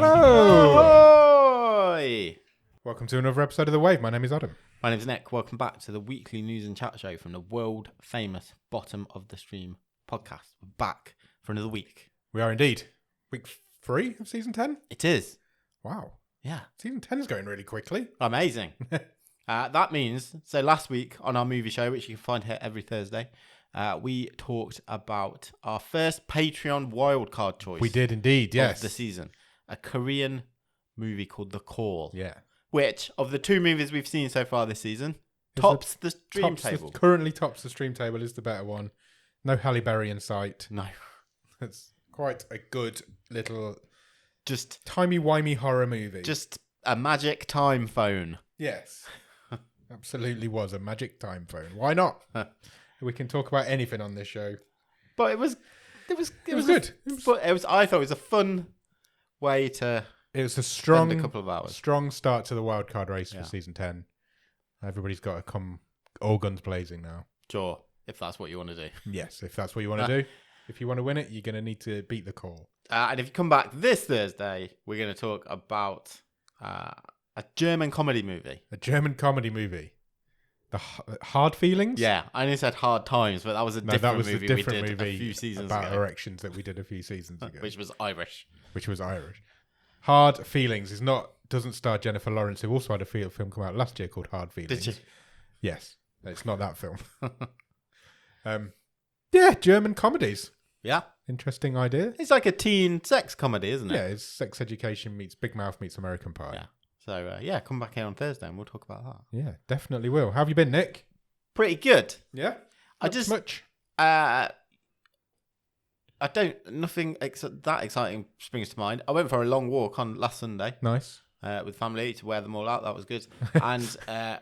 Hello! Ahoy! Welcome to another episode of The Wave. My name is Adam. My name's Nick. Welcome back to the weekly news and chat show from the world famous Bottom of the Stream podcast. We're back for another week. We are indeed. Week 3 of Season 10? It is. Wow. Yeah. Season 10 is going really quickly. Amazing. That means, so last week on our movie show, which you can find here every Thursday, we talked about our first Patreon wildcard choice. We did indeed, yes. Of the season. A Korean movie called The Call. Yeah. Which, of the two movies we've seen so far this season, tops the stream table. Currently tops the stream table, is the better one. No Halle Berry in sight. No. It's quite a good little just timey-wimey horror movie. Just a magic time phone. Yes. Absolutely was a magic time phone. Why not? We can talk about anything on this show. But it was good. I thought it was a fun way to It was a spend a couple of hours. Strong start to the wildcard race for Season 10. Everybody's got to come all guns blazing now. Sure, if that's what you want to do. Yes, if that's what you want to do. If you want to win it, you're going to need to beat the call. And if you come back this Thursday, we're going to talk about a German comedy movie. A German comedy movie. The Hard Feelings? Yeah, I only said Hard Times, but that was a different movie we did a few seasons about ago. erections that we did a few seasons ago. Which was Irish. Hard Feelings doesn't star Jennifer Lawrence, who also had a film come out last year called Hard Feelings. Did you? Yes, it's not that film. Yeah, German comedies. Yeah. Interesting idea. It's like a teen sex comedy, isn't it? Yeah, it's sex education meets Big Mouth meets American Pie. Yeah. So, come back here on Thursday and we'll talk about that. Yeah, definitely will. How have you been, Nick? Pretty good. Yeah? Nothing that exciting springs to mind. I went for a long walk on last Sunday. Nice. With family to wear them all out. That was good. And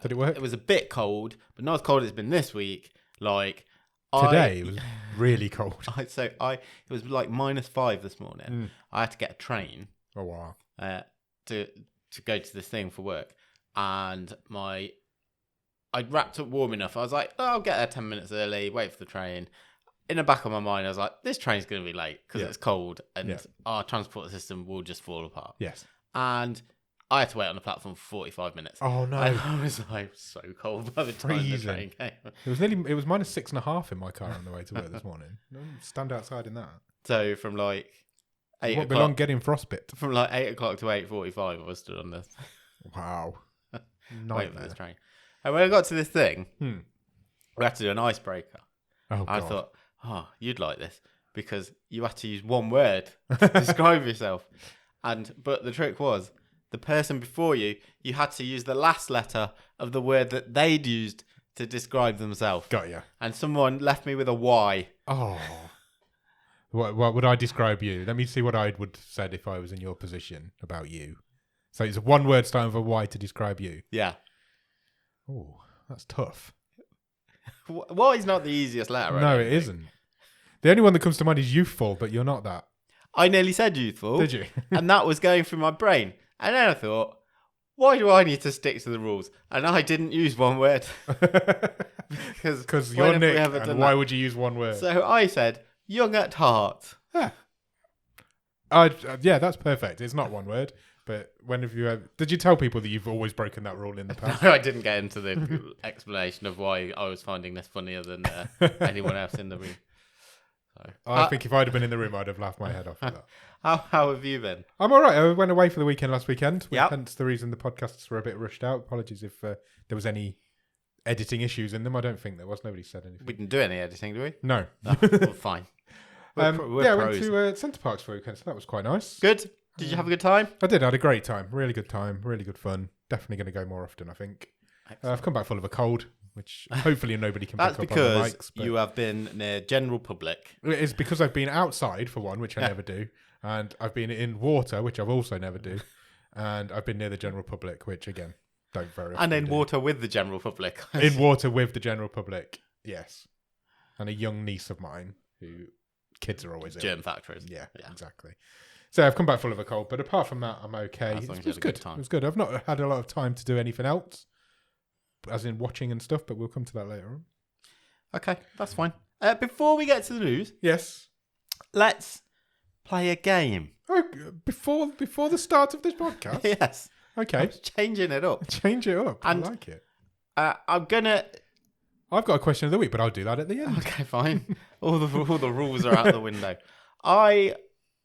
did it work? It was a bit cold, but not as cold as it's been this week. Today it was really cold. It was like -5 this morning. I had to get a train. Oh wow. To go to this thing for work, and I wrapped up warm enough. I was like, I'll get there 10 minutes early, wait for the train. In the back of my mind, I was like, this train's going to be late because it's cold and our transport system will just fall apart. Yes. And I had to wait on the platform for 45 minutes. Oh no. And I was like so cold by the time the train came. It was -6.5 in my car on the way to work this morning. Stand outside in that. So from like 8 what o'clock, belong getting frostbite. From like 8 o'clock to 8:45, I was stood on this. Wow. Waiting for this train. And when I got to this thing, we had to do an icebreaker. Oh, I thought, you'd like this because you had to use one word to describe yourself. But the trick was, the person before you had to use the last letter of the word that they'd used to describe themselves. Got you. And someone left me with a Y. Oh. What would I describe you? Let me see what I would have said if I was in your position about you. So it's one word starting with a Y to describe you. Yeah. Oh, that's tough. Y is not the easiest letter. No, it isn't. The only one that comes to mind is youthful, but you're not that. I nearly said youthful. Did you? And that was going through my brain. And then I thought, why do I need to stick to the rules? And I didn't use one word. Because you're Nick, and why would you use one word? So I said, young at heart. Yeah, that's perfect. It's not one word, but when have you ever... Did you tell people that you've always broken that rule in the past? No, I didn't get into the explanation of why I was finding this funnier than anyone else in the room. So, I think if I'd have been in the room, I'd have laughed my head off at that. How have you been? I'm all right. I went away for the weekend last weekend. Yep. Hence the reason the podcasts were a bit rushed out. Apologies if there was any editing issues in them. I don't think there was. Nobody said anything. We didn't do any editing, do we? No. Well, fine. I went to Centre Parks for a weekend, so that was quite nice. Good. Did you have a good time? I did. I had a great time. Really good time. Really good fun. Definitely going to go more often, I think. I've come back full of a cold, which hopefully nobody can pick up on the mics. That's because you have been near general public. It's because I've been outside, for one, which I never do. And I've been in water, which I've also never do. And I've been near the general public, which, again, don't very often And in do. water with the general public. In water with the general public, yes. And a young niece of mine who... Kids are always ill. Germ factories. Yeah, exactly. So I've come back full of a cold, but apart from that, I'm okay. It was good. It was good. I've not had a lot of time to do anything else, as in watching and stuff, but we'll come to that later on. Okay, that's fine. Before we get to the news, yes, let's play a game. Oh, before the start of this podcast? Yes. Okay. I'm changing it up. Change it up. And, I like it. I've got a question of the week, but I'll do that at the end. Okay, fine. all the rules are out the window.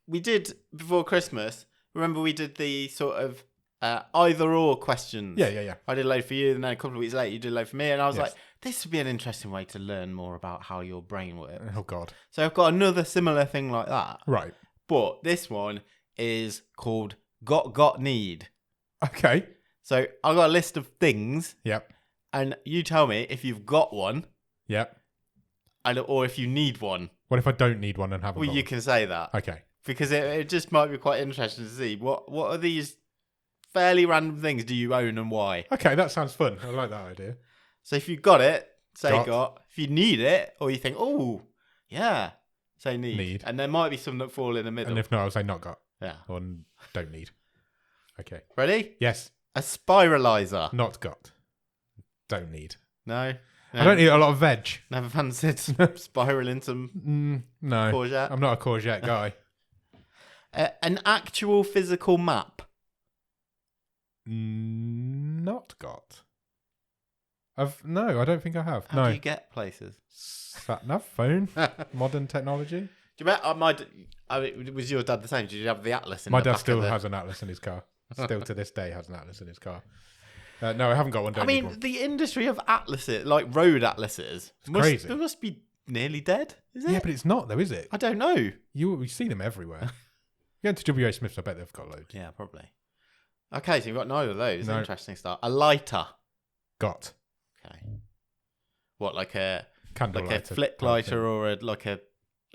We did before Christmas. Remember, we did the sort of either or questions. Yeah. I did a load for you, and then a couple of weeks later, you did a load for me, and I was like, this would be an interesting way to learn more about how your brain works. Oh God! So I've got another similar thing like that. Right. But this one is called Got Need. Okay. So I've got a list of things. Yep. And you tell me if you've got one. Yep. Or if you need one. What if I don't need one and haven't got one? You can say that. Okay. Because it just might be quite interesting to see what are these fairly random things do you own and why. Okay, that sounds fun. I like that idea. So if you've got it, say got. If you need it, or you think, oh, yeah, say need. And there might be some that fall in the middle. And if not, I'll say not got. Yeah. Or don't need. Okay. Ready? Yes. A spiralizer. Not got. Don't need. No. I don't eat a lot of veg. Never fancied spiraling some no. courgette? I'm not a courgette guy. An actual physical map. Not got. No, I don't think I have. How do you get places? Sat-nav, phone, modern technology. Do you remember? Was your dad the same? Did you have the atlas in My the dad back still of has an atlas in his car. Still to this day has an atlas in his car. No, I haven't got one. The industry of atlases, like road atlases, crazy. It must be nearly dead, is it? Yeah, but it's not though, is it? I don't know. You see them everywhere. You go to W.A. Smith's, I bet they've got loads. Yeah, probably. Okay, so you've got neither of those. No. Interesting start. A lighter. Got. Okay. What, like a candle lighter, a flip lighter, or like a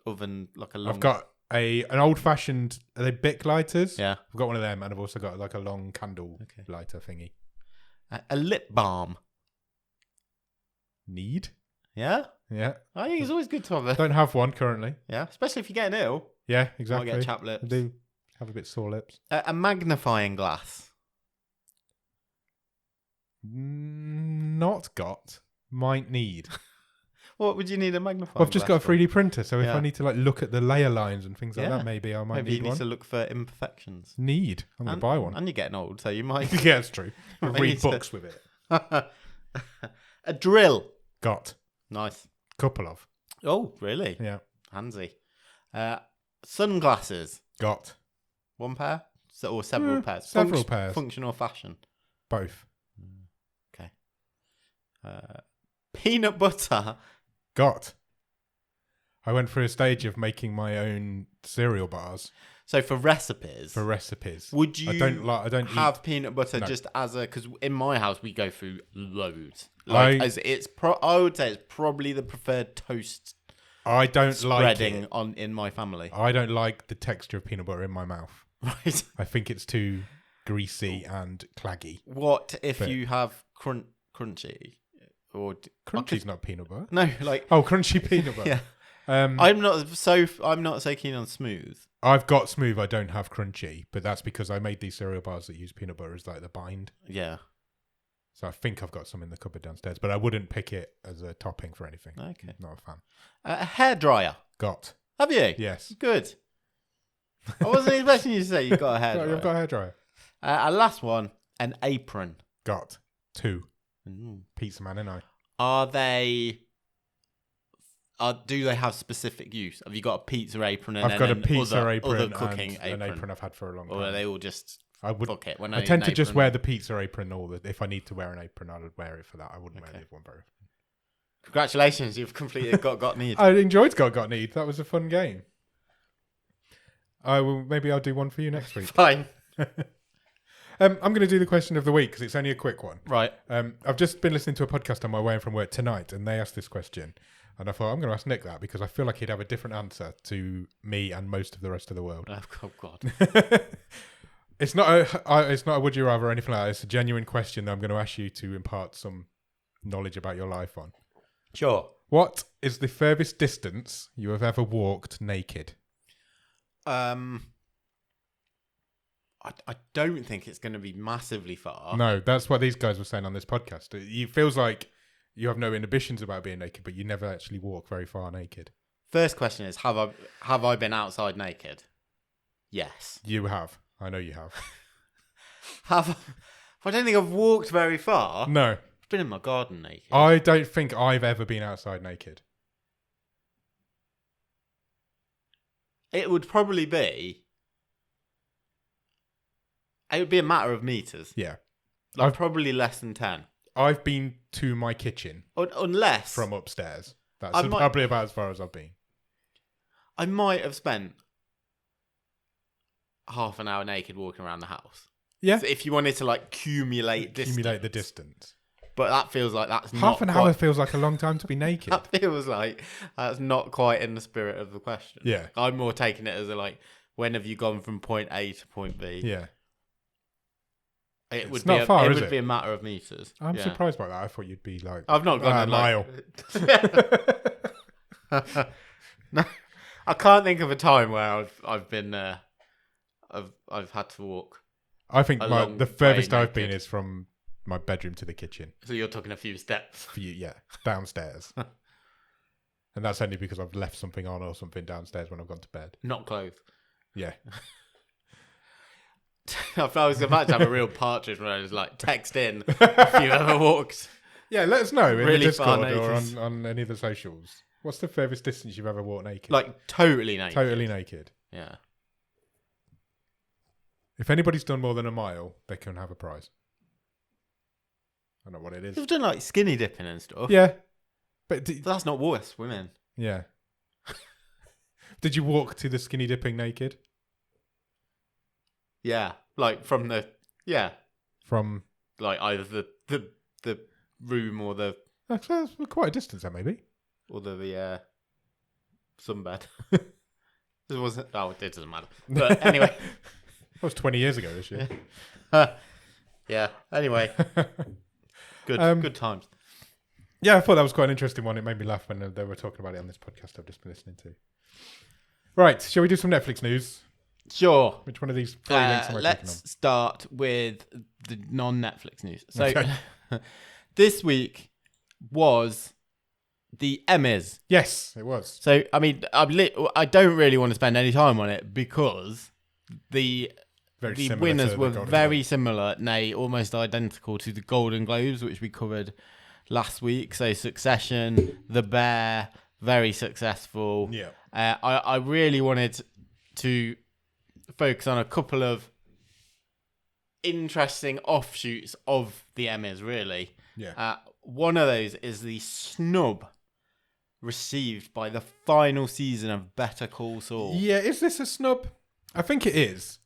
oven, like a long? I've got an old fashioned. Are they Bic lighters? Yeah. I've got one of them, and I've also got like a long candle lighter thingy. A lip balm. Need? Yeah. Yeah. I think it's always good to have it. Don't have one currently. Yeah, especially if you're getting ill. Yeah, exactly. You might get chapped lips. I do have a bit sore lips. A magnifying glass. Not got. Might need. What would you need a magnifying glass? Well, I've just got a 3D printer, so if I need to like look at the layer lines and things like that, maybe I might need one. Maybe you need to look for imperfections. I'm going to buy one. And you're getting old, so you might... Yeah, that's true. Read books with it. A drill. Got. Nice. Couple of. Oh, really? Yeah. Handsy. Sunglasses. Got. One pair? Or several pairs? Several pairs. Function or fashion? Both. Okay. Peanut butter. Got. I went through a stage of making my own cereal bars. So for recipes. Would you I don't have peanut butter just as a... Because in my house, we go through loads. I would say it's probably the preferred toast I don't like spreading in my family. I don't like the texture of peanut butter in my mouth. Right. I think it's too greasy and claggy. What if you have crunchy? Or crunchy's not peanut butter. No, like... Oh, crunchy peanut butter. Yeah. I'm not so keen on smooth. I've got smooth. I don't have crunchy, but that's because I made these cereal bars that use peanut butter as like the bind. Yeah. So I think I've got some in the cupboard downstairs, but I wouldn't pick it as a topping for anything. Okay. Not a fan. A hairdryer. Got. Have you? Yes. Good. I wasn't expecting you to say you've got a hairdryer. I've got a hairdryer. A last one, an apron. Got. 2. Pizza man and I. Are they... do they have specific use? Have you got a pizza apron? I've got a pizza apron other cooking and an apron I've had for a long time. Or are they all just... I tend to just wear the pizza apron, if I need to wear an apron, I would wear it for that. I wouldn't wear the other one very often. Congratulations, you've completed Got Need. I enjoyed Got Need. That was a fun game. Maybe I'll do one for you next week. Fine. I'm going to do the question of the week because it's only a quick one. Right. I've just been listening to a podcast on my way in from work tonight, and they asked this question, and I thought I'm going to ask Nick that because I feel like he'd have a different answer to me and most of the rest of the world. Oh God. It's not a would you rather or anything like that. It's a genuine question that I'm going to ask you to impart some knowledge about your life on. Sure. What is the furthest distance you have ever walked naked? I don't think it's going to be massively far. No, that's what these guys were saying on this podcast. It feels like you have no inhibitions about being naked, but you never actually walk very far naked. First question is, have I been outside naked? Yes. You have. I know you have. I don't think I've walked very far. No. I've been in my garden naked. I don't think I've ever been outside naked. It would probably be... It would be a matter of meters. Yeah. Like probably less than 10. I've been to my kitchen. Unless... From upstairs. That's probably about as far as I've been. I might have spent half an hour naked walking around the house. Yeah. So if you wanted to like accumulate the distance. But that feels like that's half an hour feels like a long time to be naked. That feels like that's not quite in the spirit of the question. Yeah. I'm more taking it as like, when have you gone from point A to point B? Yeah. It would be a matter of meters. I'm surprised by that. I thought you'd be like, I've not gone a mile. No, I can't think of a time where I've been I've had to walk. I think the furthest I've been is from my bedroom to the kitchen. So you're talking a few steps. For you, yeah, downstairs. And that's only because I've left something on or something downstairs when I've gone to bed. Not clothes. Yeah. I was about to have a real partridge when I was like, text in if you've ever walked. Yeah, let us know in really the Discord or on any of the socials. What's the furthest distance you've ever walked naked? Like totally naked. Totally naked. Yeah. If anybody's done more than a mile, they can have a prize. I don't know what it is. You've done like skinny dipping and stuff. Yeah. But that's not water swimming. Yeah. Did you walk to the skinny dipping naked? Yeah. Like from From like either the room or the... That's quite a distance then, maybe. Or the sunbed. It wasn't... Oh, it doesn't matter. But anyway... That was 20 years ago this year. Yeah. Anyway. Good times. Yeah, I thought that was quite an interesting one. It made me laugh when they were talking about it on this podcast I've just been listening to. Right, shall we do some Netflix news? Sure. Which one of these three links am I let's start with the non-Netflix news. So okay. This week was the Emmys. Yes, it was. So, I mean, I don't really want to spend any time on it because the winners were very similar, nay, almost identical to the Golden Globes, which we covered last week. So Succession, The Bear, very successful. Yeah. I really wanted to focus on a couple of interesting offshoots of the Emmys, really. Yeah. One of those is the snub received by the final season of Better Call Saul. Yeah, is this a snub? I think it is.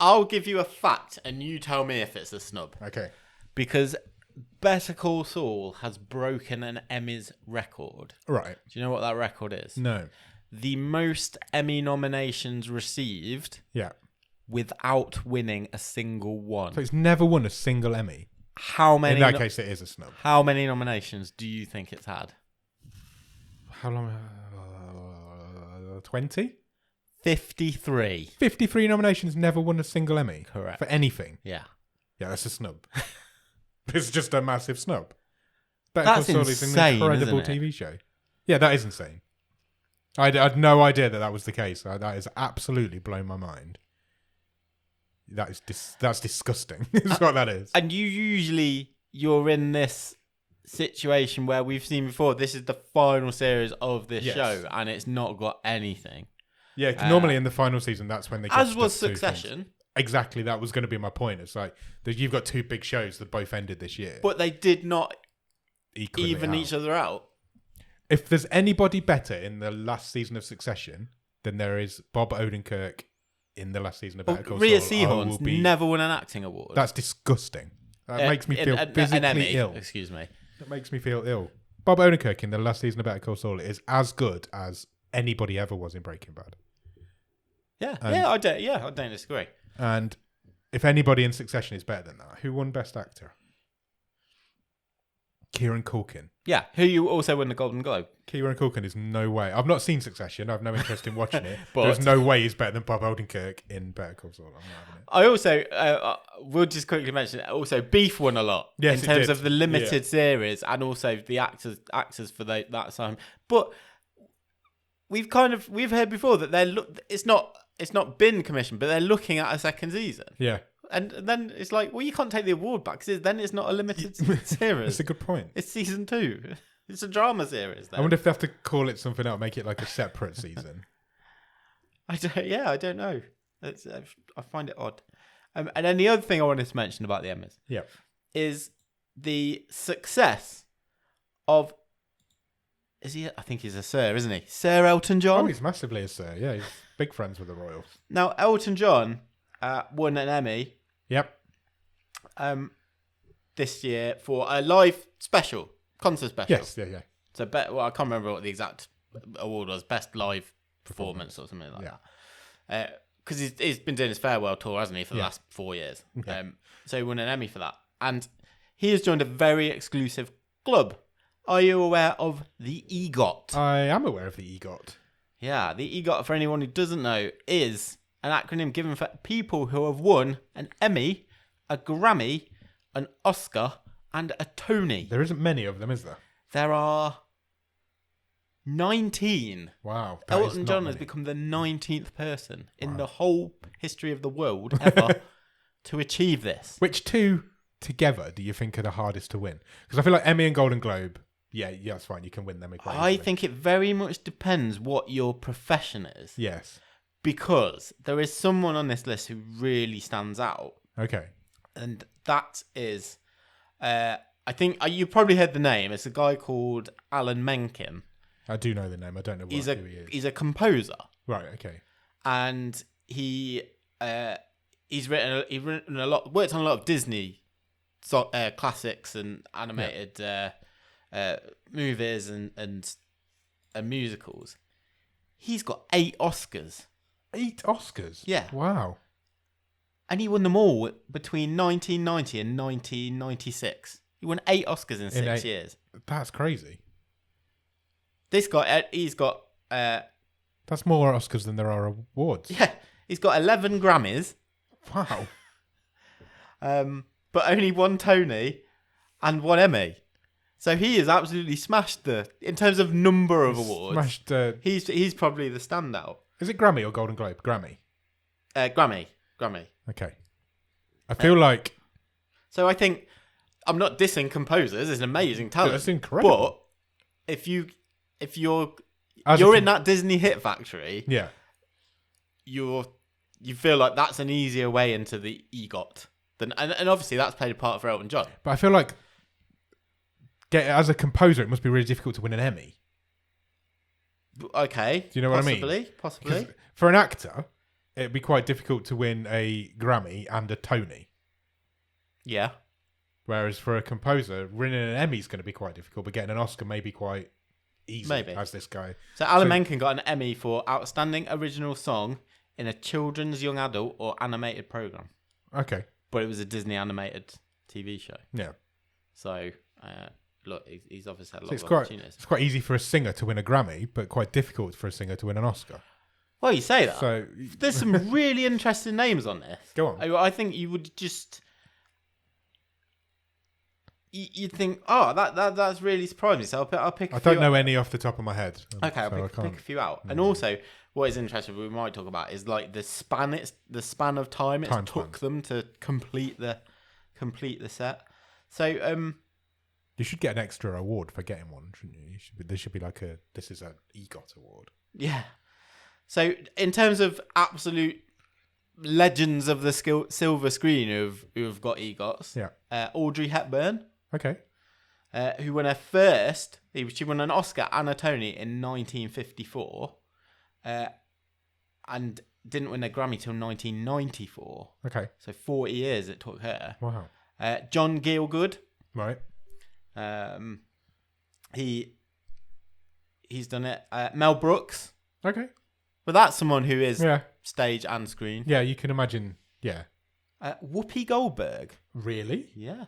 I'll give you a fact and you tell me if it's a snub. Okay. Because Better Call Saul has broken an Emmys record. Right. Do you know what that record is? No. The most Emmy nominations received without winning a single one. So it's never won a single Emmy? How many? In that case, it is a snub. How many nominations do you think it's had? How long? 20? 53. 53 nominations, never won a single Emmy? Correct. For anything? Yeah. Yeah, that's a snub. It's just a massive snub. That's insane, is an incredible TV show. Yeah, that is insane. I had no idea that was the case. That has absolutely blown my mind. That's disgusting. Is what that is. And you're in this situation where we've seen before. This is the final series of this show, and it's not got anything. Yeah, normally in the final season, that's when they get as was Succession. Exactly, that was going to be my point. It's like you've got two big shows that both ended this year, but they did not equally even each other out. If there's anybody better in the last season of Succession than there is Bob Odenkirk in the last season of Better Call Saul, Rhea Seehorn's never won an acting award. That's disgusting. That makes me feel physically ill. Excuse me. That makes me feel ill. Bob Odenkirk in the last season of Better Call Saul is as good as anybody ever was in Breaking Bad. I don't disagree. And if anybody in Succession is better than that, who won Best Actor? Kieran Culkin. Yeah, who you also won the Golden Globe. Kieran Culkin is no way. I've not seen Succession. I've no interest in watching it. But there's no way he's better than Bob Odenkirk in Better Call Saul. I'm not having it. I also, we'll just quickly mention, also Beef won a lot in terms of the limited series and also the actors for that time. But we've heard before that it's not not been commissioned, but they're looking at a second season. Yeah. And then it's like, well, you can't take the award back because then it's not a limited series. That's a good point. It's season 2. It's a drama series. Then. I wonder if they have to call it something else, make it like a separate season. I don't know. I find it odd. And then the other thing I wanted to mention about the Emmys is the success of... I think he's a Sir, isn't he? Sir Elton John? Oh, he's massively a Sir. Yeah, he's big friends with the royals. Now, Elton John won an Emmy Yep. this year for a live special, concert special. Yes, yeah. So, I can't remember what the exact award was. Best live performance or something like that. Because he's been doing his farewell tour, hasn't he, for the last 4 years. Okay. So he won an Emmy for that. And he has joined a very exclusive club. Are you aware of the EGOT? I am aware of the EGOT. Yeah, the EGOT, for anyone who doesn't know, is an acronym given for people who have won an Emmy, a Grammy, an Oscar, and a Tony. There isn't many of them, is there? There are 19. Wow. Elton John has become the 19th person in the whole history of the world ever to achieve this. Which two together do you think are the hardest to win? Because I feel like Emmy and Golden Globe, yeah, that's fine. You can win them. I think it very much depends what your profession is. Yes. Because there is someone on this list who really stands out. Okay. And that is, I think you probably heard the name. It's a guy called Alan Menken. I do know the name. I don't know who he is. He's a composer. Right, okay. And he's written a lot, worked on a lot of Disney classics and animated movies and musicals. He's got 8 Oscars. 8 Oscars? Yeah. Wow. And he won them all between 1990 and 1996. He won 8 Oscars in 6 years. That's crazy. This guy, he's got... That's more Oscars than there are awards. Yeah. He's got 11 Grammys. Wow. But only 1 Tony and 1 Emmy. So he has absolutely smashed in terms of number of awards. Smashed. He's probably the standout. Is it Grammy or Golden Globe? Grammy. Grammy. Okay. I feel like. So I think I'm not dissing composers. It's an amazing talent. That's incredible. But if you're in that Disney hit factory, yeah, you feel like that's an easier way into the EGOT. And obviously that's played a part for Elton John. But I feel like as a composer, it must be really difficult to win an Emmy. Okay. Do you know what I mean? Possibly. For an actor, it'd be quite difficult to win a Grammy and a Tony. Yeah. Whereas for a composer, winning an Emmy is going to be quite difficult, but getting an Oscar may be quite easy. Maybe. As this guy. So Alan Menken got an Emmy for Outstanding Original Song in a Children's, Young Adult, or Animated Program. Okay. But it was a Disney animated TV show. Yeah. So, look, he's obviously had a lot of opportunities. It's quite easy for a singer to win a Grammy, but quite difficult for a singer to win an Oscar. Well, you say that. So there's some really interesting names on this. Go on. I think you would just... You'd think, that's really surprising. So I'll pick a few. I don't know any off the top of my head. Okay, I'll pick a few out. And also, what is interesting, we might talk about, is like the span of time it took them to complete the set. So you should get an extra award for getting one, shouldn't you? There should be like this is an EGOT award. Yeah. So in terms of absolute legends of the silver screen who have got EGOTs, Audrey Hepburn. Okay. Who won her first... She won an Oscar and a Tony in 1954. And didn't win a Grammy till 1994. Okay. So 40 years it took her. Wow. John Gielgud. Right. He's done it. Mel Brooks. Okay. But that's someone who is stage and screen. Yeah, you can imagine. Yeah. Whoopi Goldberg. Really? Yeah.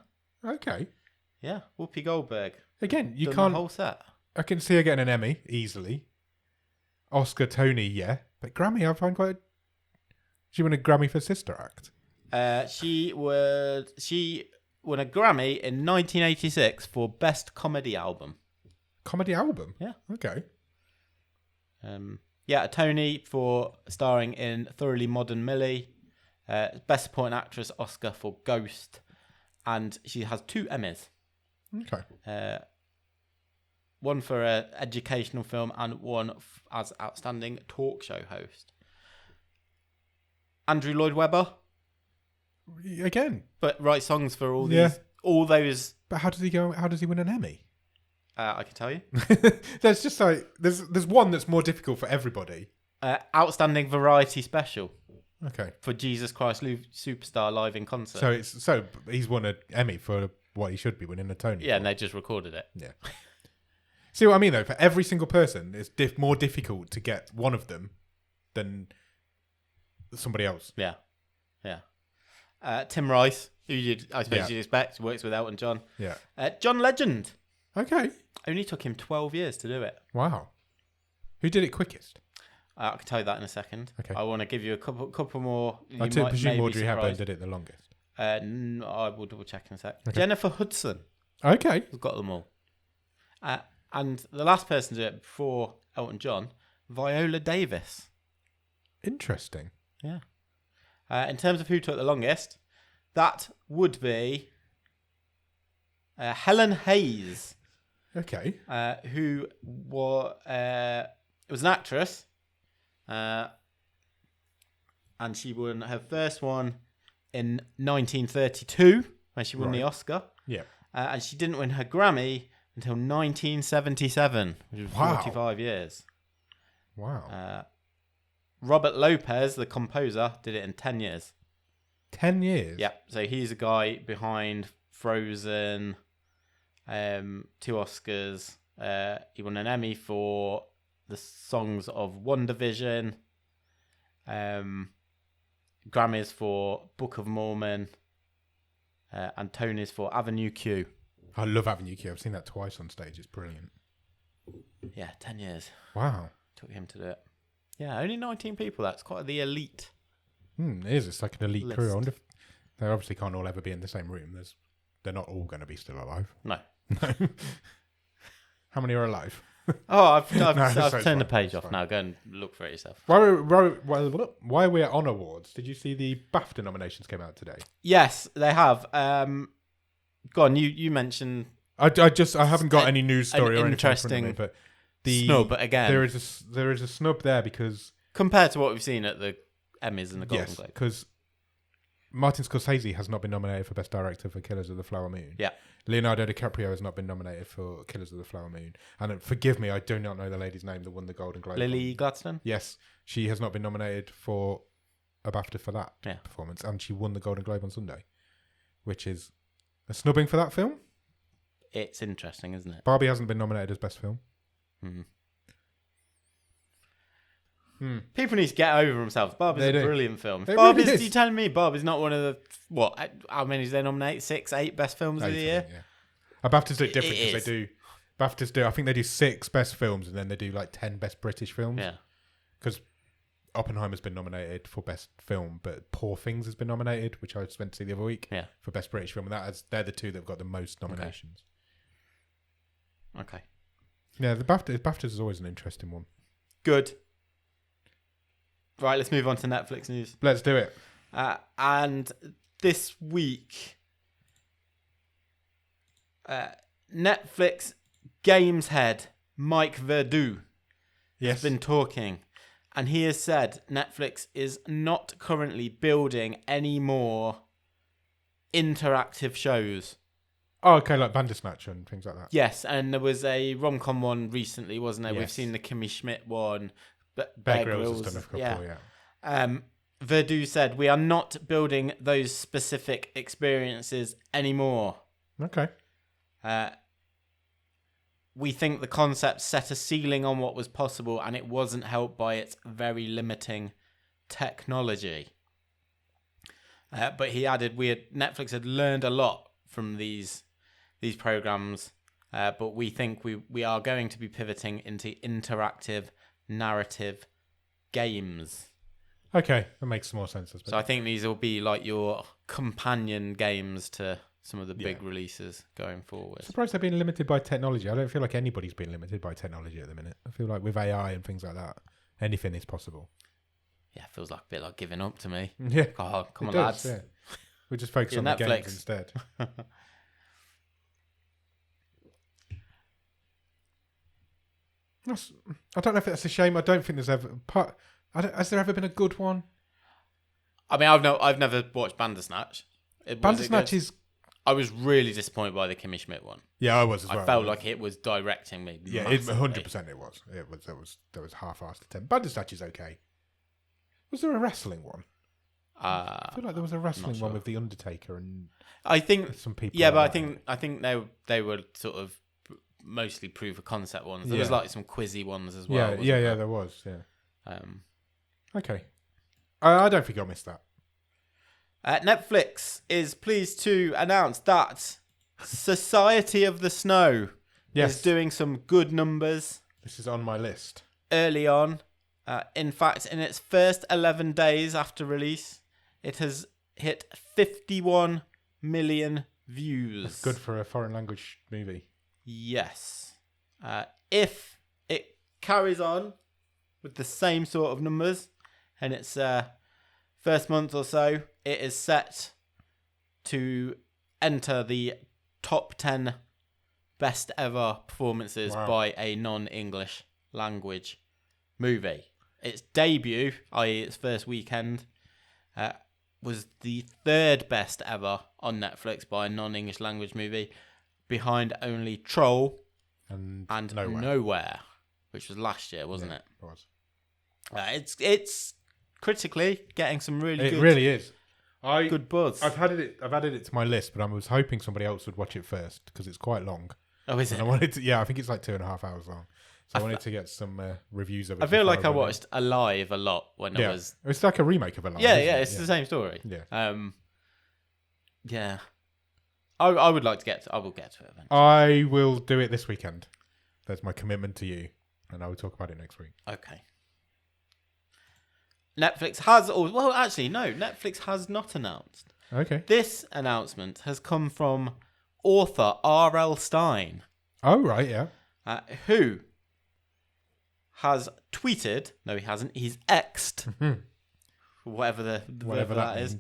Okay. Yeah, Whoopi Goldberg. Again, you Done can't. The whole set. I can see her getting an Emmy easily. Oscar, Tony, yeah, but Grammy, I find quite. She won a Grammy for Sister Act. She won a Grammy in 1986 for Best Comedy Album. Comedy album. Yeah. Okay. Yeah, a Tony for starring in Thoroughly Modern Millie. Best Supporting Actress Oscar for Ghost. And she has 2 Emmys. Okay. One for an educational film and one as Outstanding Talk Show Host. Andrew Lloyd Webber. Again. But write songs for all those. But how does he go? How does he win an Emmy? I can tell you. There's just like there's one that's more difficult for everybody. Outstanding Variety Special. Okay. For Jesus Christ Superstar live in concert. So he's won an Emmy for what he should be winning a Tony. Yeah, for. and they just recorded it. Yeah. See what I mean though? For every single person, it's more difficult to get one of them than somebody else. Yeah. Tim Rice, who you'd expect, works with Elton John. Yeah. John Legend. Okay. Only took him 12 years to do it. Wow. Who did it quickest? I can tell you that in a second. Okay. I want to give you a couple more. I presume Audrey Hepburn did it the longest. I will double check in a sec. Okay. Jennifer Hudson. Okay. We've got them all. And the last person to do it before Elton John, Viola Davis. Interesting. Yeah. In terms of who took the longest, that would be Helen Hayes. Okay. Who was an actress. And she won her first one in 1932 when she won the Oscar. Yeah. And she didn't win her Grammy until 1977, which was 45 years. Wow. Robert Lopez, the composer, did it in 10 years. 10 years? Yeah. So he's a guy behind Frozen, 2 Oscars. He won an Emmy for the songs of One Division, Grammys for Book of Mormon, and Tonys for Avenue Q. I love Avenue Q. I've seen that twice on stage. It's brilliant. Yeah, 10 years. Wow. Took him to do it. Yeah, only 19 people. That's quite the elite. It is. It's like an elite list. crew. I wonder if they obviously can't all ever be in the same room. They're not all going to be still alive. No. How many are alive? Oh, I've No, turned the page off now. Go and look for it yourself. While we're on awards, did you see the BAFTA nominations came out today? Yes, they have. Go on, you mentioned. I haven't got any news story or anything in front of me, but snub again. There is a snub there because compared to what we've seen at the Emmys and the Golden Globe. Because Martin Scorsese has not been nominated for Best Director for Killers of the Flower Moon. Yeah. Leonardo DiCaprio has not been nominated for Killers of the Flower Moon. And forgive me, I do not know the lady's name that won the Golden Globe. Lily Gladstone? Yes. She has not been nominated for a BAFTA for that performance. And she won the Golden Globe on Sunday, which is a snubbing for that film. It's interesting, isn't it? Barbie hasn't been nominated as Best Film. People need to get over themselves. Barbie's a brilliant film. Really is. You telling me Barbie's not one of the how many do they nominate? 6, 8 best films of the year? Yeah. BAFTAs do it different because they do. BAFTAs do. I think they do 6 best films and then they do like 10 best British films. Yeah. Because Oppenheimer's been nominated for best film, but Poor Things has been nominated, which I just went to see the other week. Yeah. For best British film, and they're the 2 that've got the most nominations. Okay. Yeah, the BAFTAs is always an interesting one. Good. Right, let's move on to Netflix news. Let's do it. And this week, Netflix games head Mike Verdu has been talking, and he has said Netflix is not currently building any more interactive shows. Oh, okay, like Bandersnatch and things like that. Yes, and there was a rom-com one recently, wasn't there? Yes. We've seen the Kimmy Schmidt one. Bear Grylls has done a couple, yeah. Verdu said, we are not building those specific experiences anymore. Okay. We think the concept set a ceiling on what was possible, and it wasn't helped by its very limiting technology. But he added, Netflix had learned a lot from these programs, but we think we are going to be pivoting into interactive narrative games. Okay, that makes more sense. So I think these will be like your companion games to some of the big releases going forward. Surprised they're being limited by technology. I don't feel like anybody's being limited by technology at the minute. I feel like with AI and things like that, anything is possible. Yeah, it feels like a bit like giving up to me. Yeah, Oh, come it on, does, lads. yeah. We'll just focus Yeah, on the Netflix. games instead. I don't know if that's a shame. I don't think there's ever... Has there ever been a good one? I mean, I've never watched Bandersnatch. Bandersnatch is... I was really disappointed by the Kimmy Schmidt one. Yeah, I was as well. I felt like it was directing me. Yeah, massively. 100% it was. There was half-assed attempt. Bandersnatch is okay. Was there a wrestling one? I feel like there was a wrestling one with the Undertaker and I think some people. Yeah, like but that. I think they were sort of mostly proof of concept ones. There was Yeah. like some quizzy ones as well. Yeah, there was. Yeah. Um, Okay. I don't think I missed that. Netflix is pleased to announce that Society of the Snow is doing some good numbers. This is on my list. Early on. In fact, in its first 11 days after release, it has hit 51 million views. That's good for a foreign language movie. Yes. If it carries on with the same sort of numbers in its first month or so, it is set to enter the top 10 best ever performances by a non-English language movie. Its debut, i.e. its first weekend, was the third best ever on Netflix by a non-English language movie, behind only Troll and Nowhere, which was last year, wasn't it? It was. It's critically getting some really good. It really is. Good buzz. I've added it to my list, but I was hoping somebody else would watch it first because it's quite long. Oh, is it? And I wanted to. Yeah, I think it's like 2.5 hours long. So I wanted to get some reviews of it. I feel like I watched Alive a lot when I was. It's like a remake of Alive. Yeah, it's the same story. Yeah. Yeah. I would like to get. I will get to it eventually. I will do it this weekend. That's my commitment to you, and I will talk about it next week. Okay. Netflix has, well, actually, no. Netflix has not announced. Okay. This announcement has come from author R.L. Stein. Oh right, yeah. Who has tweeted? No, he hasn't. He's X'd. whatever that is.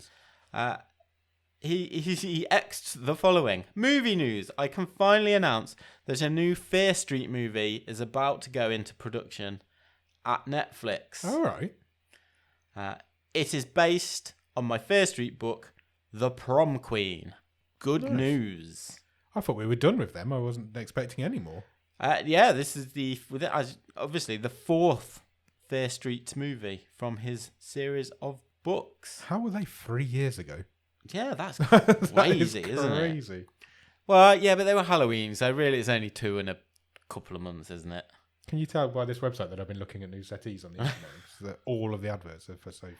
He X'd the following. Movie news. I can finally announce that a new Fear Street movie is about to go into production at Netflix. All right. It is based on my Fear Street book, The Prom Queen. Good news. I thought we were done with them. I wasn't expecting any more. Yeah, this is obviously the fourth Fear Street movie from his series of books. How were they 3 years ago? Yeah, that's That crazy, is isn't it? crazy. Well, yeah, but they were Halloween, so really it's only 2 in a couple of months, isn't it? Can you tell by this website that I've been looking at new settees on the internet? That all of the adverts are for sofas.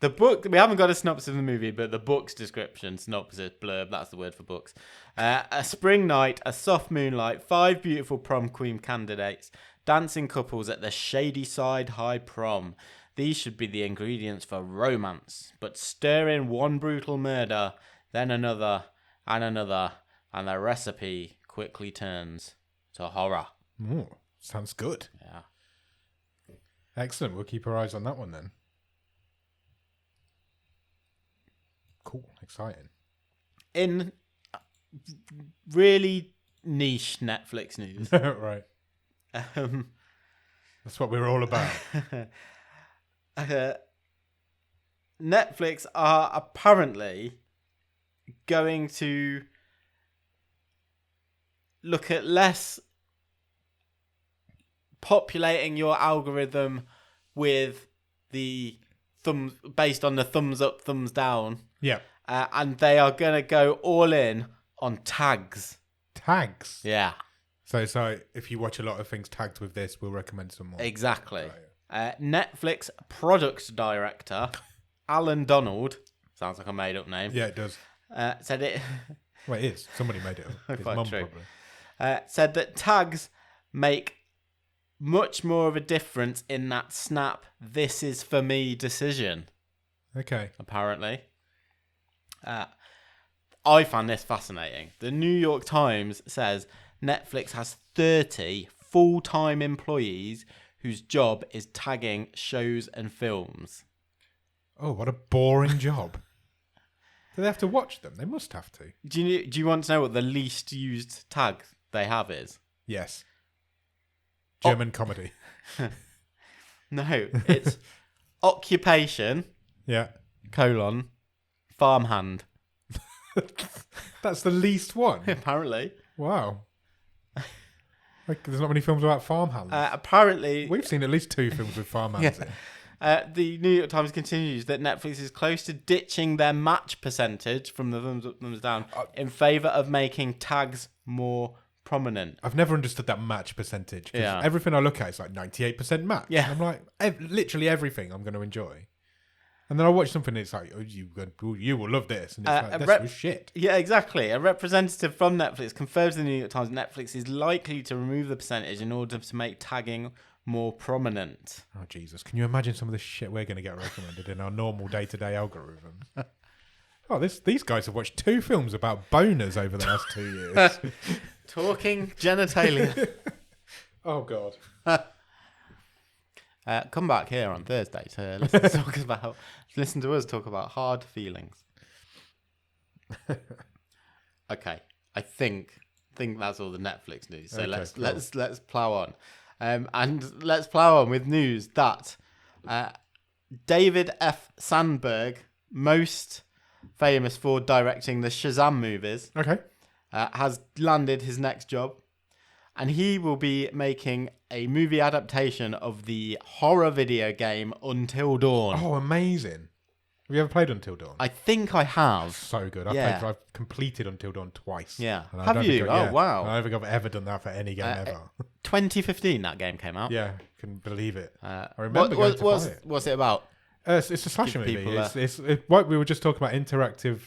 The book, we haven't got a synopsis of the movie, but the book's description, synopsis, blurb, that's the word for books. A spring night, a soft moonlight, 5 beautiful prom queen candidates, dancing couples at the shady side high prom. These should be the ingredients for romance, but stir in one brutal murder, then another, and the recipe quickly turns to horror. Oh, sounds good. Yeah. Excellent. We'll keep our eyes on that one then. Cool. Exciting. In really niche Netflix news. Right. That's what we're all about. Netflix are apparently going to look at less populating your algorithm with the thumbs based on the thumbs up, thumbs down. Yeah. And they are going to go all in on tags. Tags? Yeah. So if you watch a lot of things tagged with this, we'll recommend some more. Exactly. Right. Netflix product director Alan Donald, sounds like a made up name. Yeah, it does. Said it. Well, it is. Somebody made it up. His Quite mum true. probably. Said that tags make much more of a difference in that snap, this is for me decision. Okay. Apparently. I found this fascinating. The New York Times says Netflix has 30 full-time employees whose job is tagging shows and films. Oh, what a boring job. Do they have to watch them? They must have to. Do you want to know what the least used tag they have is? Yes. German comedy. No, it's occupation, Yeah. farmhand. That's the least one. Apparently. Wow. Like, there's not many films about farmhands. Apparently. We've seen at least 2 films with farmhands in. The New York Times continues that Netflix is close to ditching their match percentage from the thumbs up, thumbs down in favour of making tags more prominent. I've never understood that match percentage. 'Cause everything I look at is like 98% match. Yeah. And I'm like, literally everything I'm going to enjoy. And then I watch something and it's like, you will love this. And it's like, this was shit. Yeah, exactly. A representative from Netflix confirms in the New York Times Netflix is likely to remove the percentage in order to make tagging more prominent. Oh, Jesus. Can you imagine some of the shit we're going to get recommended in our normal day-to-day algorithms? Oh, these guys have watched 2 films about boners over the last 2 years. Talking genitalia. Oh, God. Come back here on Thursday to listen to us talk about hard feelings. Okay, I think that's all the Netflix news. So let's plow on, and let's plow on with news that David F. Sandberg, most famous for directing the Shazam movies, has landed his next job. And he will be making a movie adaptation of the horror video game Until Dawn. Oh, amazing. Have you ever played Until Dawn? I think I have. So good. I've completed Until Dawn twice. Yeah. Have you? Wow. I don't think I've ever done that for any game ever. 2015 that game came out. Yeah, couldn't believe it. I remember going to buy it. What's it about? It's a slasher movie. It's what we were just talking about, interactive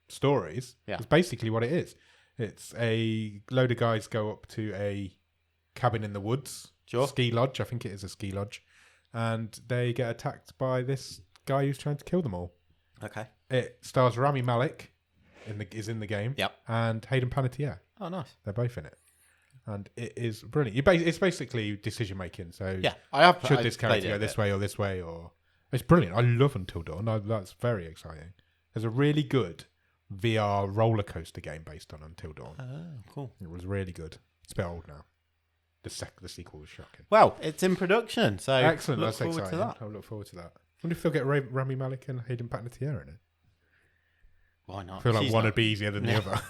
stories. Yeah. It's basically what it is. It's a load of guys go up to a cabin in the woods. Sure. Ski lodge. I think it is a ski lodge. And they get attacked by this guy who's trying to kill them all. Okay. It stars Rami Malek is in the game. Yep. And Hayden Panettiere. Oh, nice. They're both in it. And it is brilliant. It's basically decision making. So yeah, should this character go this way or this way? Or it's brilliant. I love Until Dawn. That's very exciting. There's a really good VR roller coaster game based on Until Dawn. Oh, cool. It was really good. It's a bit old now. The sequel was shocking. Well, it's in production, so excellent. That's exciting. I look forward to that. I wonder if they'll get Rami Malek and Hayden Panettiere in it. Why not? I feel like one would be easier than the other.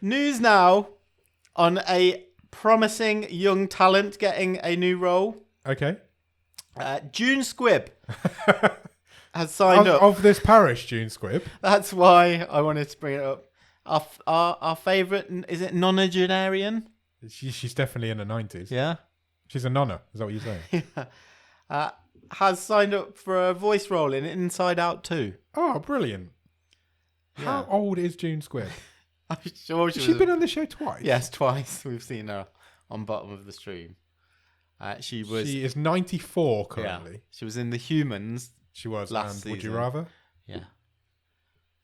News now on a promising young talent getting a new role. Okay. June Squibb has signed up. Of this parish, June Squibb. That's why I wanted to bring it up. Our favourite, is it nonagenarian? She's definitely in the 90s. Yeah. She's a nonna. Is that what you're saying? Yeah. Has signed up for a voice role in Inside Out 2. Oh, brilliant. Yeah. How old is June Squibb? I'm sure she's been on the show twice. Yes, twice. We've seen her on bottom of the stream. She is 94 currently. Yeah, she was in The Humans. She was. Last and season. Would You Rather? Yeah.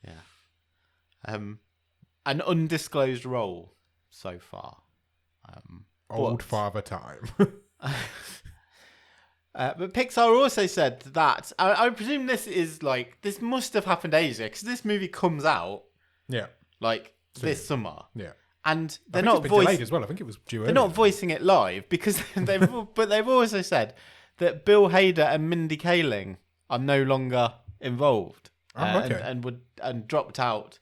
Yeah. An undisclosed role so far. Old father time. But Pixar also said that I presume this must have happened ages ago because this movie comes out this summer. Yeah, and they're not delayed as well. I think it was due. They're not voicing it live because they've also said that Bill Hader and Mindy Kaling are no longer involved and dropped out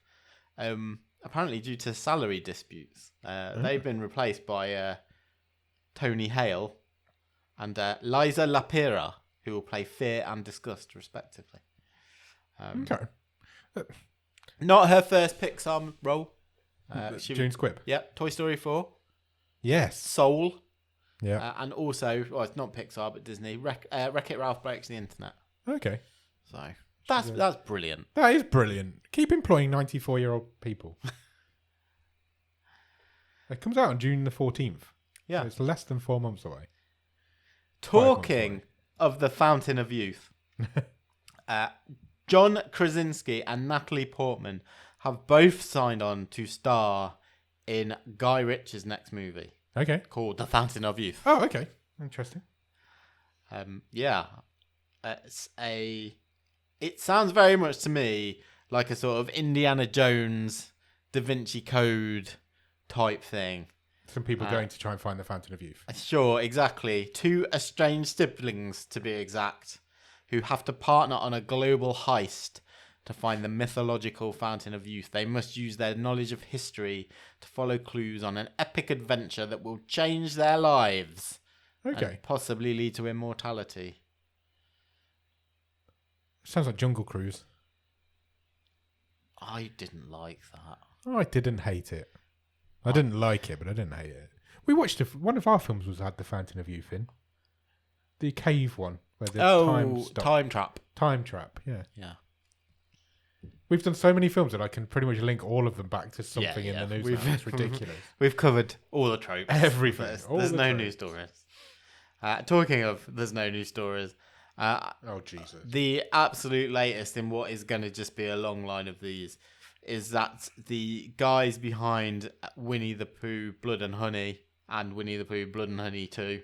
apparently due to salary disputes. They've been replaced by Tony Hale and Liza Lapira, who will play Fear and Disgust, respectively. Okay. Not her first Pixar role. June Squibb. Yeah, Toy Story 4. Yes. Soul. Yeah. And also, well, it's not Pixar, but Disney. Wreck-It Ralph Breaks the Internet. Okay. So that's brilliant. That is brilliant. Keep employing 94-year-old people. It comes out on June the 14th. Yeah. So it's less than 4 months away. Talking of the Fountain of Youth, John Krasinski and Natalie Portman have both signed on to star in Guy Ritchie's next movie. Okay. Called The Fountain of Youth. Oh, okay. Interesting. Yeah, it sounds very much to me like a sort of Indiana Jones, Da Vinci Code type thing. Some people going to try and find the Fountain of Youth. Sure, exactly. Two estranged siblings, to be exact, who have to partner on a global heist to find the mythological Fountain of Youth. They must use their knowledge of history to follow clues on an epic adventure that will change their lives. Okay. And possibly lead to immortality. Sounds like Jungle Cruise. I didn't like that. Oh, I didn't hate it. I didn't like it, but I didn't hate it. We watched one of our films had the Fountain of Youth in. The cave one. Where the time stopped. Time Trap. Time Trap, yeah. Yeah. We've done so many films that I can pretty much link all of them back to something in the news. It's ridiculous. We've covered all the tropes. Everything. There's no news stories. Talking of there's no news stories. Oh, Jesus. The absolute latest in what is going to just be a long line of these is that the guys behind Winnie the Pooh, Blood and Honey, and Winnie the Pooh, Blood and Honey 2,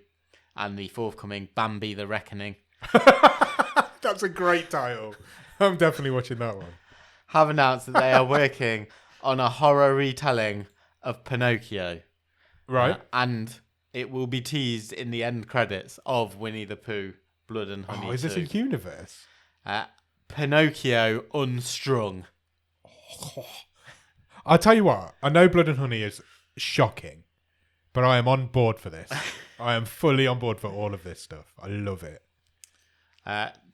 and the forthcoming Bambi the Reckoning. That's a great title. I'm definitely watching that one. Have announced that they are working on a horror retelling of Pinocchio. Right. And it will be teased in the end credits of Winnie the Pooh, Blood and Honey 2. Is this a universe? Pinocchio Unstrung. I'll tell you what. I know Blood and Honey is shocking, but I am on board for this. I am fully on board for all of this stuff. I love it.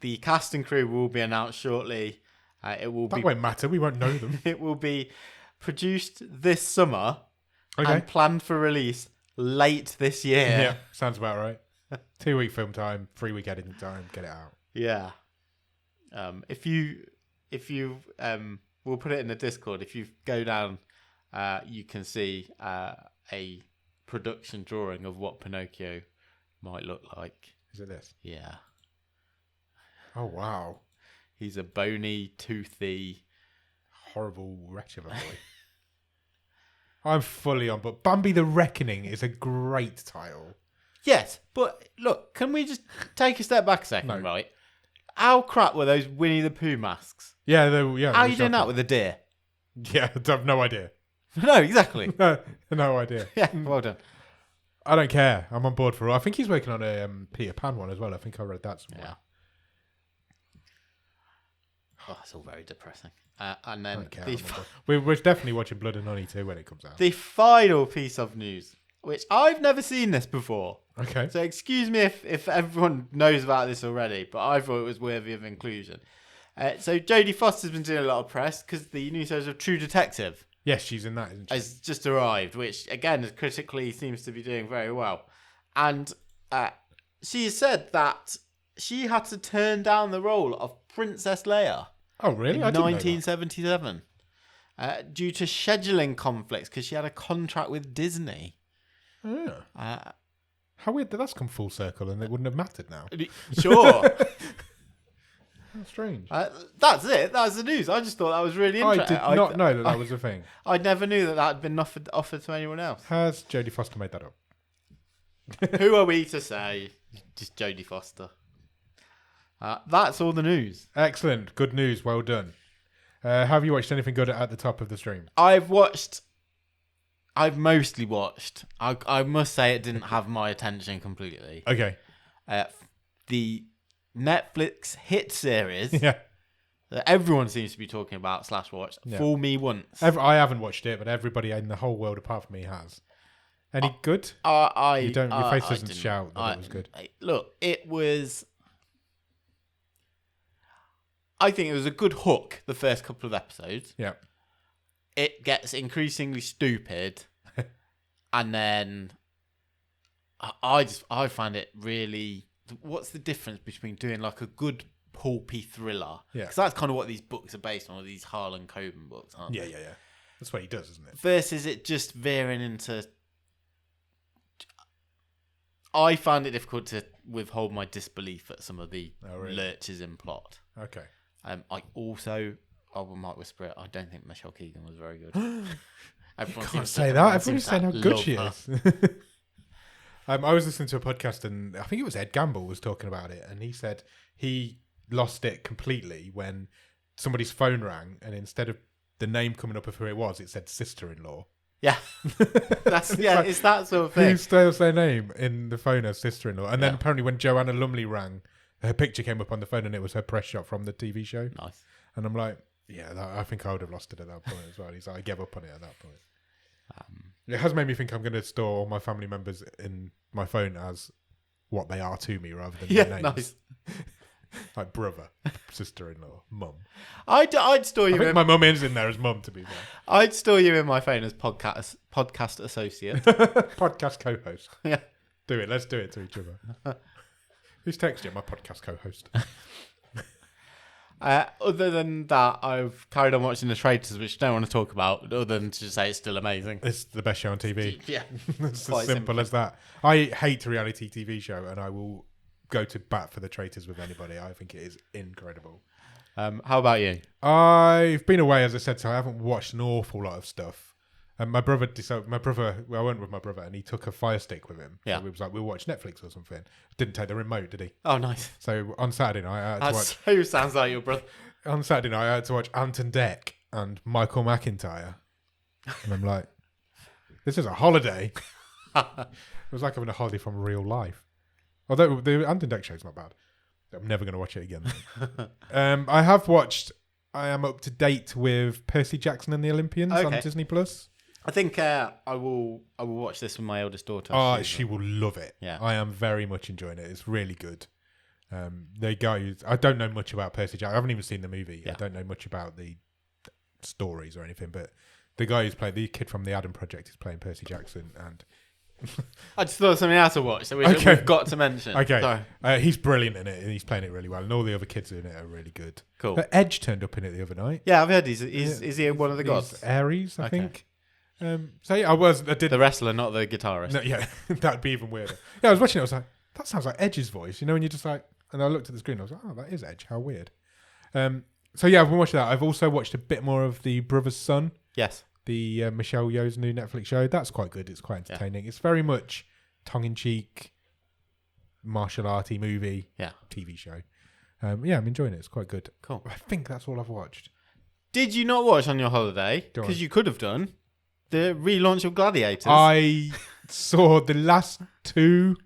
The cast and crew will be announced shortly. It will that won't matter. We won't know them. It will be produced this summer Okay. and planned for release late this year. Yeah, sounds about right. 2-week film time, 3-week editing time. Get it out. Yeah. If you we'll put it in the Discord. If you go down, you can see a production drawing of what Pinocchio might look like. Is it this? Yeah. Oh, wow. He's a bony, toothy, horrible wretch of a boy. I'm fully on board. Bambi the Reckoning is a great title. Yes, but look, can we just take a step back a second, right? How crap were those Winnie the Pooh masks? Yeah, How are you doing that with a deer? Yeah, I have no idea. No, exactly. No idea. Yeah, well done. I don't care. I'm on board for it. I think he's working on a Peter Pan one as well. I think I read that somewhere. Yeah. Oh, it's all very depressing. And then we're definitely watching Blood and Honey 2 when it comes out. The final piece of news, which I've never seen this before. Okay. So excuse me if everyone knows about this already, but I thought it was worthy of inclusion. So Jodie Foster's been doing a lot of press because the new series of True Detective. Yes, she's in that, isn't she? Has just arrived, which again critically seems to be doing very well. And she said that she had to turn down the role of Princess Leia. Oh, really? In 1977. Due to scheduling conflicts because she had a contract with Disney. Yeah. How weird that that's come full circle and it wouldn't have mattered now. Sure. How strange. That's it. That's the news. I just thought that was really interesting. I did not know that was a thing. I never knew that had been offered to anyone else. Has Jodie Foster made that up? Who are we to say? Just Jodie Foster. That's all the news. Excellent. Good news. Well done. Have you watched anything good at the top of the stream? I've mostly watched. I must say it didn't have my attention completely. Okay. The Netflix hit series that everyone seems to be talking about / watched. Fool Me Once. I haven't watched it, but everybody in the whole world apart from me has. Any good? You don't. Your face doesn't shout that it was good. Look, it was. I think it was a good hook. The first couple of episodes. Yeah. It gets increasingly stupid, and then I find it really. What's the difference between doing like a good pulpy thriller? Yeah. Because that's kind of what these books are based on. All these Harlan Coben books, aren't they? Yeah. That's what he does, isn't it? Versus it just veering into. I find it difficult to withhold my disbelief at some of the lurches in plot. Okay. I might whisper it. I don't think Michelle Keegan was very good. You can't say that. Everyone's saying how good she is. I was listening to a podcast, and I think it was Ed Gamble was talking about it, and he said he lost it completely when somebody's phone rang, and instead of the name coming up of who it was, it said sister-in-law. Yeah, it's that sort of thing. Who stirs their name in the phone as sister-in-law? And then Yeah. apparently when Joanna Lumley rang, her picture came up on the phone, and it was her press shot from the TV show. Nice. And I'm like, yeah, I think I would have lost it at that point as well. He's like, I gave up on it at that point. It has made me think I'm going to store all my family members in my phone as what they are to me rather than their names. Nice. Like brother, sister-in-law, mum. I'd store I you think in my mum is in there as mum, to be fair. I'd store you in my phone as podcast associate. Podcast co-host. Yeah. Do it. Let's do it to each other. Who's texting you? My podcast co-host. Other than that, I've carried on watching The Traitors, which I don't want to talk about, other than to say it's still amazing. It's the best show on TV. Yeah. It's Quite as simple as that. I hate a reality TV show, and I will go to bat for The Traitors with anybody. I think it is incredible. How about you? I've been away, as I said, so I haven't watched an awful lot of stuff. And I went with my brother, and he took a Fire Stick with him. Yeah. So we was like, we'll watch Netflix or something. Didn't take the remote, did he? Oh, nice. So on Saturday night, I had to That watch. so sounds like your brother. On Saturday night, I had to watch Anton Deck and Michael McIntyre, and I'm like, this is a holiday. It was like having a holiday from real life. Although the Anton Deck show's not bad. I'm never going to watch it again. I have watched. I am up to date with Percy Jackson and the Olympians on Okay. Disney Plus. I think I will watch this with my eldest daughter. Oh, she will love it. Yeah. I am very much enjoying it. It's really good. The guy, I don't know much about Percy Jackson. I haven't even seen the movie. Yeah. I don't know much about the stories or anything, but the guy who's playing, the kid from the Adam Project is playing Percy Jackson, and I just thought of something else to watch that Okay. we've got to mention. okay, Sorry. he's brilliant in it, and he's playing it really well, and all the other kids in it are really good. Cool. Edge turned up in it the other night. Yeah, I've heard is he one of the He's gods? Ares, I Okay. think. So yeah, I did The wrestler, not the guitarist. No, yeah, that'd be even weirder. Yeah, I was watching it. I was like, that sounds like Edge's voice, you know. And you're just like, and I looked at the screen. I was like, oh, that is Edge. How weird. So yeah, I've been watching that. I've also watched a bit more of the Brother's Son, Yes. the Michelle Yeoh's new Netflix show. That's quite good. It's quite entertaining. It's very much tongue-in-cheek, martial arty movie, Yeah. TV show. Yeah, I'm enjoying it. It's quite good. Cool. I think that's all I've watched. Did you not watch on your holiday? Go on. Because you could have done the relaunch of Gladiators. I saw the last two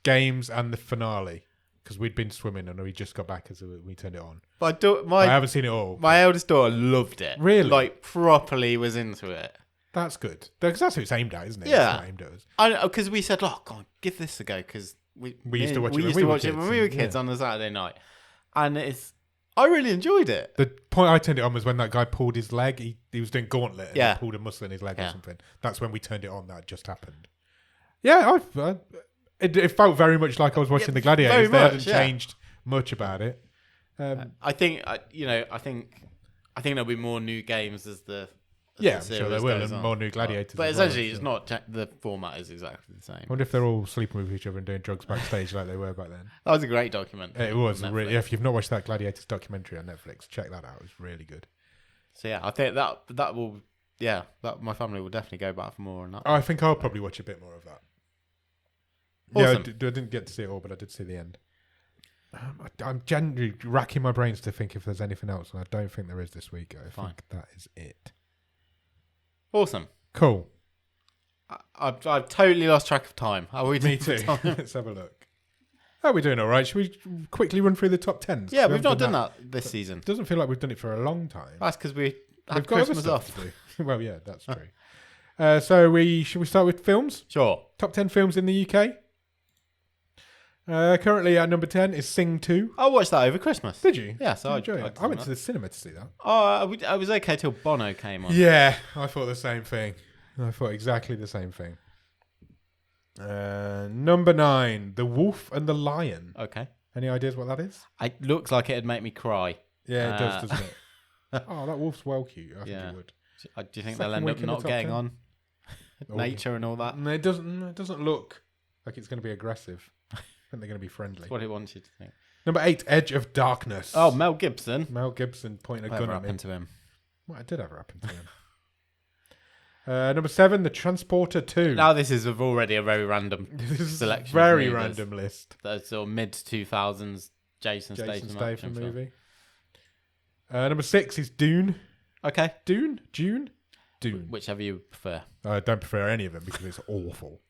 games and the finale because we'd been swimming and we just got back as we turned it on. But I haven't seen it all. my eldest daughter loved it. Really? Like properly was into it. That's good. Because that's what it's aimed at, isn't it? Yeah. It's not aimed at us. Because we said, "Oh, God, give this a go." Because we used to watch it when used we to were watch it when kids, we were and- kids yeah. on a Saturday night, and I really enjoyed it. The point I turned it on was when that guy pulled his leg. He was doing gauntlet and Yeah. he pulled a muscle in his leg or Yeah. something. That's when we turned it on. That just happened. Yeah, it felt very much like I was watching the Gladiators. very They much, hadn't yeah. changed much about it. I think I think there'll be more new games as the Yeah, I'm series sure there will, goes and on. more new Gladiators But as well, essentially, so. it's not the format is exactly the same. I wonder if they're all sleeping with each other and doing drugs backstage like they were back then. That was a great document. It was on really. Netflix. If you've not watched that Gladiators documentary on Netflix, check that out. It was really good. So yeah, I think that will that my family will definitely go back for more on that. I think I'll probably watch a bit more of that. Yeah, Awesome. I didn't get to see it all, but I did see the end. I'm genuinely racking my brains to think if there's anything else, and I don't think there is this week. I Fine. think that is it. Awesome. Cool. I've totally lost track of time. How are we Me doing too. for time? Let's have a look. Oh, we're doing all right. Should we quickly run through the top 10s? Yeah, We we've haven't not done that this season. It doesn't feel like we've done it for a long time. That's because we had We've got other Christmas stuff off. to do. Well, yeah, that's true. So should we start with films? Sure. Top 10 films in the UK. Currently at number 10 is Sing 2. I watched that over Christmas. Did you? Yeah, so Did you enjoy it? I went to the cinema to see that. Oh, I was okay till Bono came on. Yeah, I thought the same thing. I thought exactly the same thing. Number 9, The Wolf and the Lion. Okay. Any ideas what that is? It looks like it'd make me cry. Yeah, it does, doesn't it? Oh, that wolf's well cute. I think Yeah. it would. Do you think Second they'll end week up in the not top getting 10? on? Oh, Nature and all that. No, it doesn't look like it's going to be aggressive. I think they're going to be friendly. That's what it wants you to think. Number 8, Edge of Darkness. Oh, Mel Gibson. Mel Gibson pointing a Whatever gun at me. happened to him? What did ever happen to him? Number 7, The Transporter 2. Now this is already a very random This is selection. very of movies. random list. That's sort of mid 2000s Jason Statham action film. movie. Number 6 is Dune. Okay. Dune? Whichever you prefer. I don't prefer any of them because it's awful.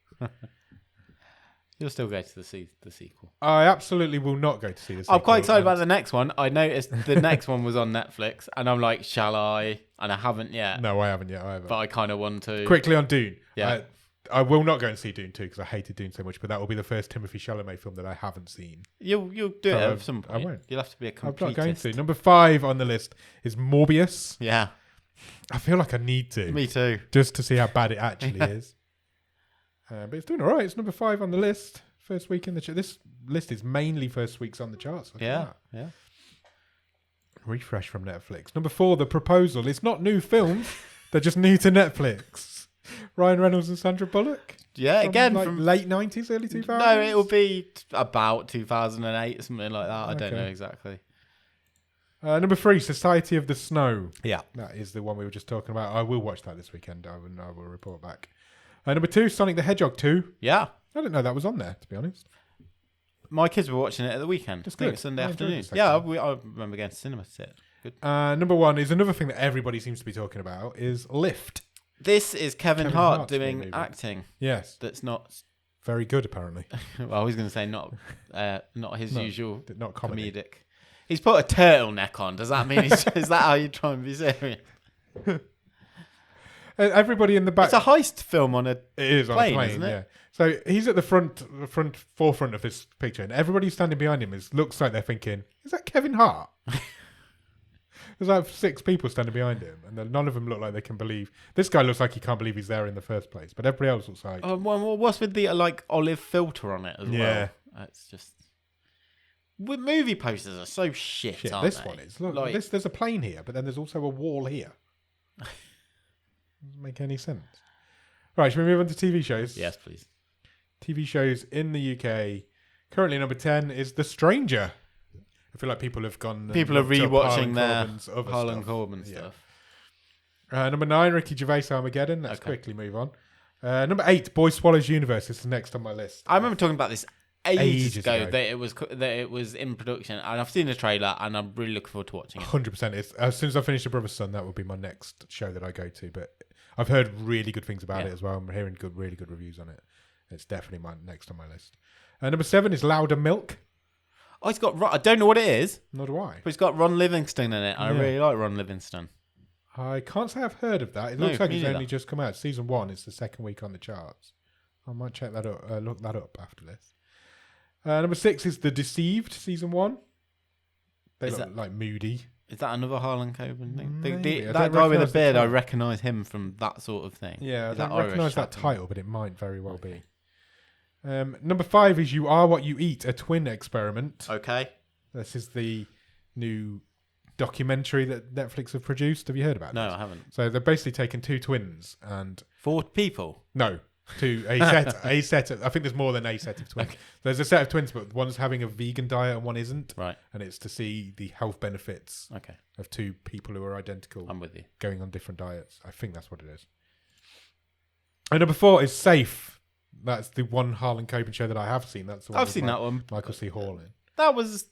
You'll still go to the sequel. I absolutely will not go to see the sequel. I'm quite excited about the next one. I noticed the next one was on Netflix, and I'm like, shall I? And I haven't yet. No, I haven't yet either. But I kind of want to. Quickly on Dune. Yeah. I will not go and see Dune 2 because I hated Dune so much, but that will be the first Timothée Chalamet film that I haven't seen. You'll do it at some point. I won't. You'll have to be a completist. I'm not going to. Number 5 on the list is Morbius. Yeah. I feel like I need to. Me too. Just to see how bad it actually is. But it's doing all right. It's number 5 on the list. First week in the chart. This list is mainly first weeks on the charts. Yeah. Refresh from Netflix. Number 4, The Proposal. It's not new films. They're just new to Netflix. Ryan Reynolds and Sandra Bullock. Yeah, from late 90s, early 2000s. No, it will be about 2008, something like that. I don't know exactly. Number 3, Society of the Snow. Yeah. That is the one we were just talking about. I will watch that this weekend. I will report back. Number 2, Sonic the Hedgehog 2. Yeah. I didn't know that was on there, to be honest. My kids were watching it at the weekend. That's I think good. it's Sunday I enjoyed afternoon. it Yeah, I remember going to cinema to see it. Good. Number 1 is another thing that everybody seems to be talking about is Lift. This is Kevin Hart Hart's doing movie. acting. Yes. That's not. Very good, apparently. Well, I was going to say not his usual not comedy. comedic. He's put a turtleneck on. Does that mean is that how you try and be serious? Everybody in the back. It's a heist film on a It is on plane, a plane, isn't it? yeah. So he's at the forefront of this picture, and everybody standing behind him looks like they're thinking, "Is that Kevin Hart?" There's like 6 people standing behind him, and none of them look like they can believe. This guy looks like he can't believe he's there in the first place, but everybody else looks like. Well, what's with the olive filter on it as well? It's just. Movie posters are so shit, aren't this they? one is. Look, there's a plane here, but then there's also a wall here. Doesn't make any sense. Right, should we move on to TV shows? Yes, please. TV shows in the UK. Currently number 10 is The Stranger. I feel like people have gone. People are rewatching their Harlan Corbin stuff. Number 9, Ricky Gervais Armageddon. Let's quickly move on. Number 8, Boy Swallows Universe. This is next on my list. I remember talking about this ages ago. ago. that it was in production, and I've seen the trailer, and I'm really looking forward to watching it. 100%. As soon as I finish The Brother's Son, that will be my next show that I go to. But I've heard really good things about it as well. I'm hearing really good reviews on it. It's definitely next on my list. Number 7 is Louder Milk. Oh, it's got. I don't know what it is. Nor do I. But it's got Ron Livingston in it. I really like Ron Livingston. I can't say I've heard of that. It looks like it's only just come out. Season 1 is the second week on the charts. I might check that up. Look that up after this. Number 6 is The Deceived, season 1. They look like moody. Is that another Harlan Coben thing? Maybe. That guy with the beard, I recognise him from that sort of thing. Yeah, Is I don't that recognise that Irish title, but it might very well be. Number 5 is You Are What You Eat, a twin experiment. Okay. This is the new documentary that Netflix have produced. Have you heard about it? No, I haven't. So they're basically taken 2 twins and... 4 people? No. A set of, I think there's more than a set of twins. Okay. There's a set of twins, but one's having a vegan diet and one isn't. Right. And it's to see the health benefits of 2 people who are identical. I'm with you. Going on different diets. I think that's what it is. And number 4 is Safe. That's the one Harlan Coben show that I have seen. That's the one. I've seen that one. Michael C. Hall in. That was.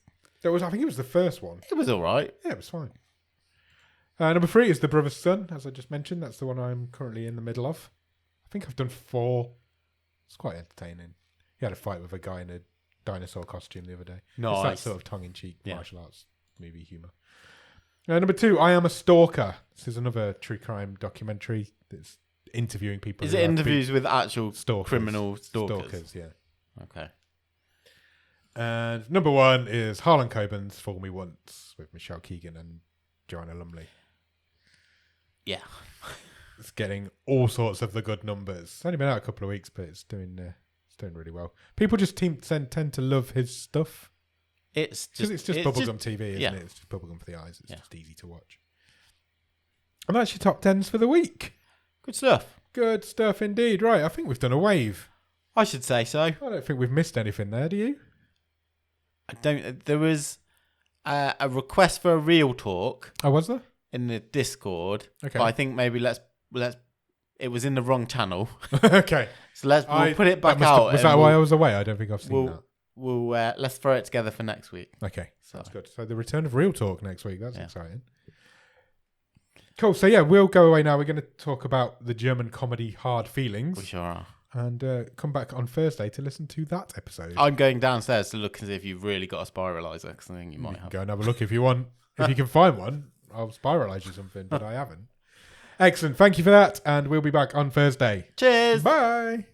I think it was the first one. It was all right. Yeah, it was fine. Number 3 is The Brother's Son, as I just mentioned. That's the one I'm currently in the middle of. I think I've done 4. It's quite entertaining. He had a fight with a guy in a dinosaur costume the other day. Nice. It's that sort of tongue-in-cheek martial arts movie humour. Number 2, I Am a Stalker. This is another true crime documentary that's interviewing people. Is it interviews with actual criminal stalkers? Stalkers, yeah. Okay. And number 1 is Harlan Coben's Fool Me Once with Michelle Keegan and Joanna Lumley. Yeah. It's getting all sorts of the good numbers. It's only been out a couple of weeks, but it's doing really well. People just tend to love his stuff. It's just bubblegum TV, isn't it? It's just bubblegum for the eyes. It's just easy to watch. And that's your top 10s for the week. Good stuff. Good stuff indeed. Right, I think we've done a wave. I should say so. I don't think we've missed anything there, do you? I don't. There was a request for a real talk. Oh, was there? In the Discord. Okay. But I think maybe let's it was in the wrong channel. Okay. So we'll put it back out. Was that why I was away? I don't think I've seen that. We'll let's throw it together for next week. Okay, that's good. So the return of Real Talk next week. That's exciting. Cool. So yeah, we'll go away now. We're going to talk about the German comedy Hard Feelings. We sure are. And come back on Thursday to listen to that episode. I'm going downstairs to look and see if you've really got a spiralizer, because I think you might have. Go and have a look if you want. If you can find one, I'll spiralize you something, but I haven't. Excellent. Thank you for that. And we'll be back on Thursday. Cheers. Bye.